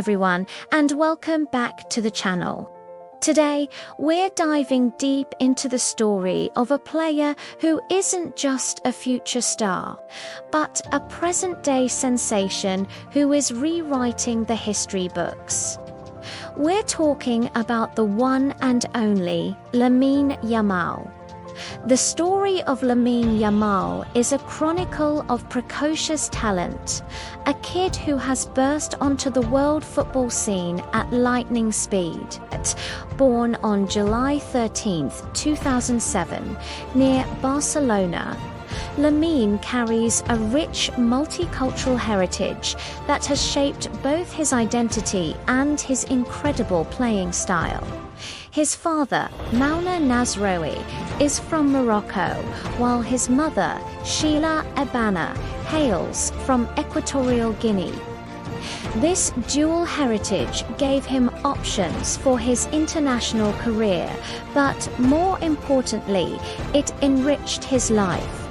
everyone, and welcome back to the channel. Today, we're diving deep into the story of a player who isn't just a future star, but a present-day sensation who is rewriting the history books. We're talking about the one and only Lamine Yamal. The story of Lamine Yamal is a chronicle of precocious talent, a kid who has burst onto the world football scene at lightning speed. Born on July 13, 2007, near Barcelona, Lamine carries a rich multicultural heritage that has shaped both his identity and his incredible playing style. His father, Mauna Nasrowi, is from Morocco, while his mother, Sheila Ebana, hails from Equatorial Guinea. This dual heritage gave him options for his international career, but more importantly, it enriched his life.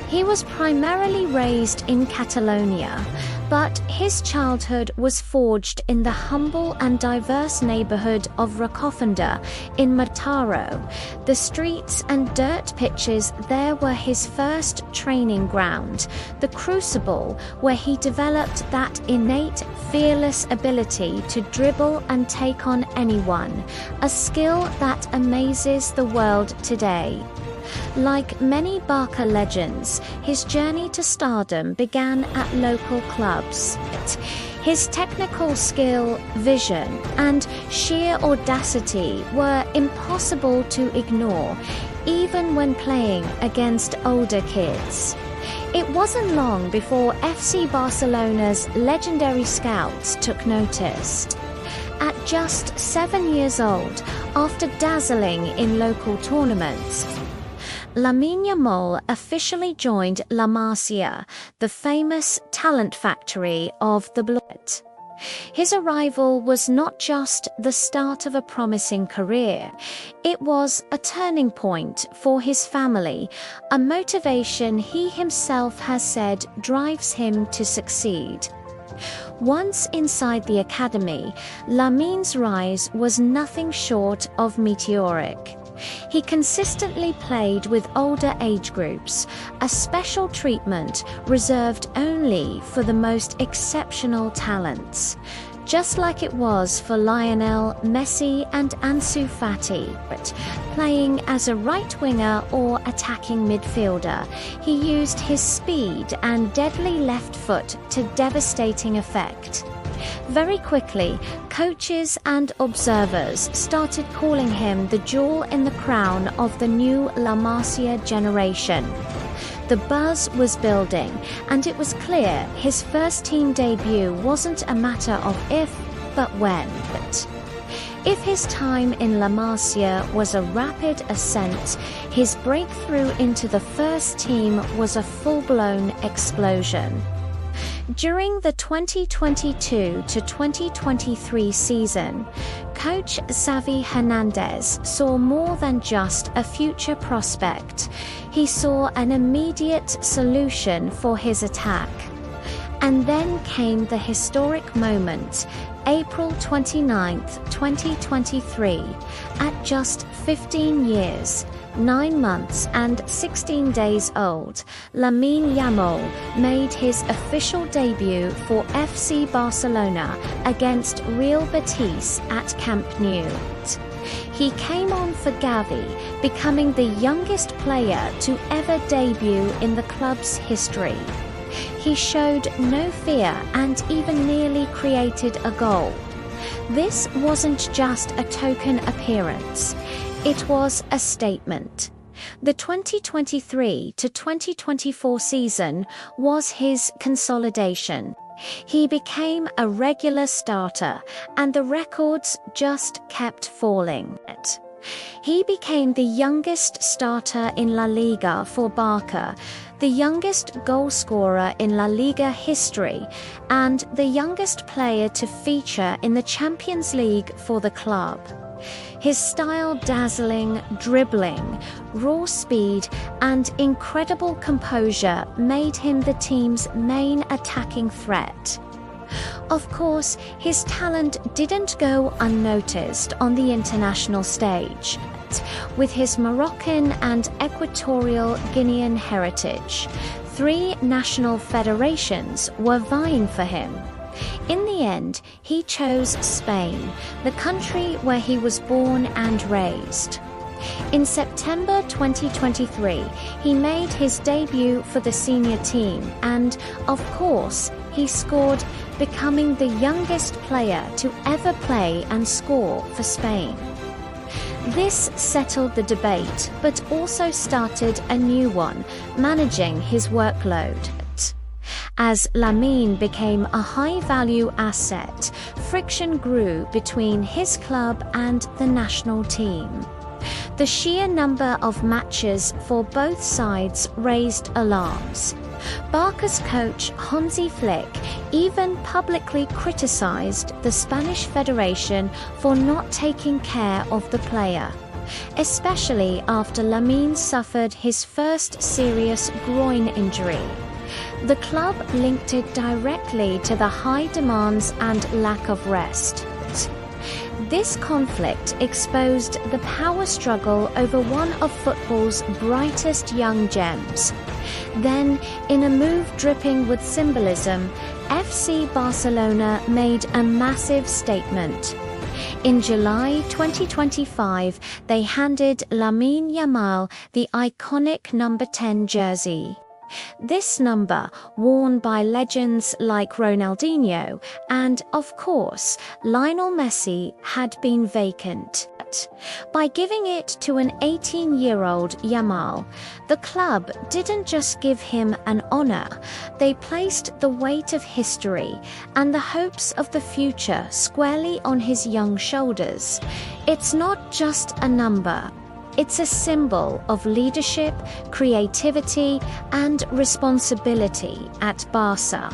He was primarily raised in Catalonia, but his childhood was forged in the humble and diverse neighborhood of Rocafanda in Mataró. The streets and dirt pitches there were his first training ground, the crucible where he developed that innate, fearless ability to dribble and take on anyone, a skill that amazes the world today. Like many Barça legends, his journey to stardom began at local clubs. His technical skill, vision, and sheer audacity were impossible to ignore, even when playing against older kids. It wasn't long before FC Barcelona's legendary scouts took notice. At just 7 years old, after dazzling in local tournaments, Lamine Yamal officially joined La Masia, the famous talent factory of the Blaugrana. His arrival was not just the start of a promising career, it was a turning point for his family, a motivation he himself has said drives him to succeed. Once inside the academy, Lamine's rise was nothing short of meteoric. He consistently played with older age groups, a special treatment reserved only for the most exceptional talents. Just like it was for Lionel Messi and Ansu Fati, but playing as a right winger or attacking midfielder, he used his speed and deadly left foot to devastating effect. Very quickly, coaches and observers started calling him the jewel in the crown of the new La Masia generation. The buzz was building, and it was clear his first team debut wasn't a matter of if, but when. If his time in La Masia was a rapid ascent, his breakthrough into the first team was a full-blown explosion. During the 2022 to 2023 season, coach Xavi Hernandez saw more than just a future prospect. He saw an immediate solution for his attack. And then came the historic moment, April 29, 2023, at just 15 years, 9 months and 16 days old, Lamine Yamal made his official debut for FC Barcelona against Real Betis at Camp Nou. He came on for Gavi, becoming the youngest player to ever debut in the club's history. He showed no fear and even nearly created a goal. This wasn't just a token appearance. It was a statement. The 2023 to 2024 season was his consolidation. He became a regular starter, and the records just kept falling. He became the youngest starter in La Liga for Barça, the youngest goalscorer in La Liga history, and the youngest player to feature in the Champions League for the club. His style dazzling, dribbling, raw speed, and incredible composure made him the team's main attacking threat. Of course, his talent didn't go unnoticed on the international stage. With his Moroccan and Equatorial Guinean heritage, 3 national federations were vying for him. In the end, he chose Spain, the country where he was born and raised. In September 2023, he made his debut for the senior team and, of course, he scored, becoming the youngest player to ever play and score for Spain. This settled the debate, but also started a new one, managing his workload. As Lamine became a high-value asset, friction grew between his club and the national team. The sheer number of matches for both sides raised alarms. Barca's coach Hansi Flick even publicly criticized the Spanish Federation for not taking care of the player, especially after Lamine suffered his first serious groin injury. The club linked it directly to the high demands and lack of rest. This conflict exposed the power struggle over one of football's brightest young gems. Then, in a move dripping with symbolism, FC Barcelona made a massive statement. In July 2025, they handed Lamine Yamal the iconic number 10 jersey. This number, worn by legends like Ronaldinho and, of course, Lionel Messi, had been vacant. By giving it to an 18-year-old Yamal, the club didn't just give him an honor, they placed the weight of history and the hopes of the future squarely on his young shoulders. It's not just a number. It's a symbol of leadership, creativity, and responsibility at Barça.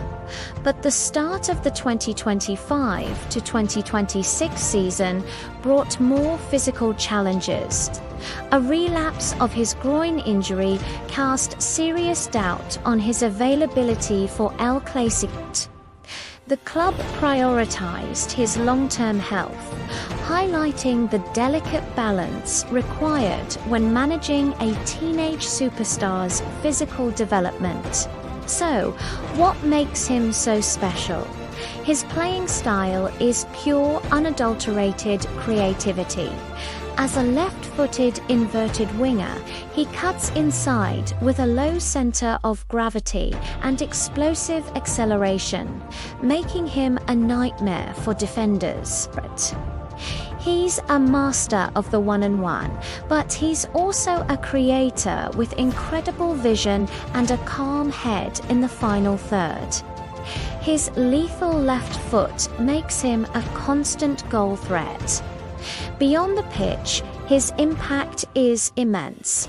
But the start of the 2025 to 2026 season brought more physical challenges. A relapse of his groin injury cast serious doubt on his availability for El Clásico. The club prioritized his long-term health, highlighting the delicate balance required when managing a teenage superstar's physical development. So, what makes him so special? His playing style is pure, unadulterated creativity. As a left-footed inverted winger, he cuts inside with a low center of gravity and explosive acceleration, making him a nightmare for defenders. He's a master of the one-on-one, but he's also a creator with incredible vision and a calm head in the final third. His lethal left foot makes him a constant goal threat. Beyond the pitch, his impact is immense.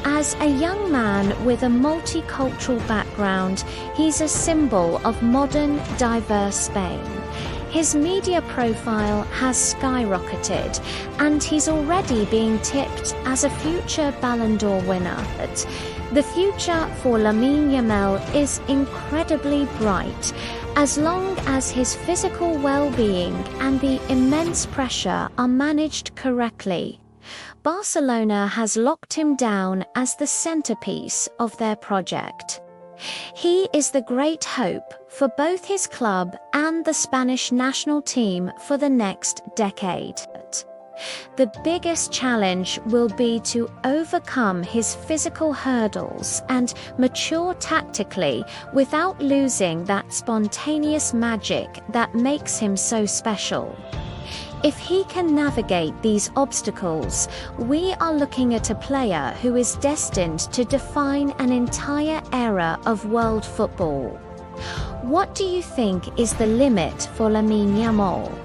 As a young man with a multicultural background, he's a symbol of modern, diverse Spain. His media profile has skyrocketed, and he's already being tipped as a future Ballon d'Or winner. The future for Lamine Yamal is incredibly bright, as long as his physical well-being and the immense pressure are managed correctly. Barcelona has locked him down as the centerpiece of their project. He is the great hope for both his club and the Spanish national team for the next decade. The biggest challenge will be to overcome his physical hurdles and mature tactically without losing that spontaneous magic that makes him so special. If he can navigate these obstacles, we are looking at a player who is destined to define an entire era of world football. What do you think is the limit for Lamine Yamal?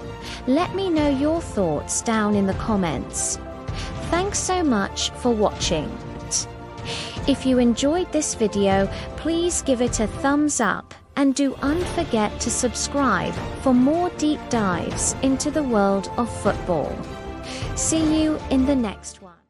Let me know your thoughts down in the comments. Thanks so much for watching. If you enjoyed this video, please give it a thumbs up and don't forget to subscribe for more deep dives into the world of football. See you in the next one.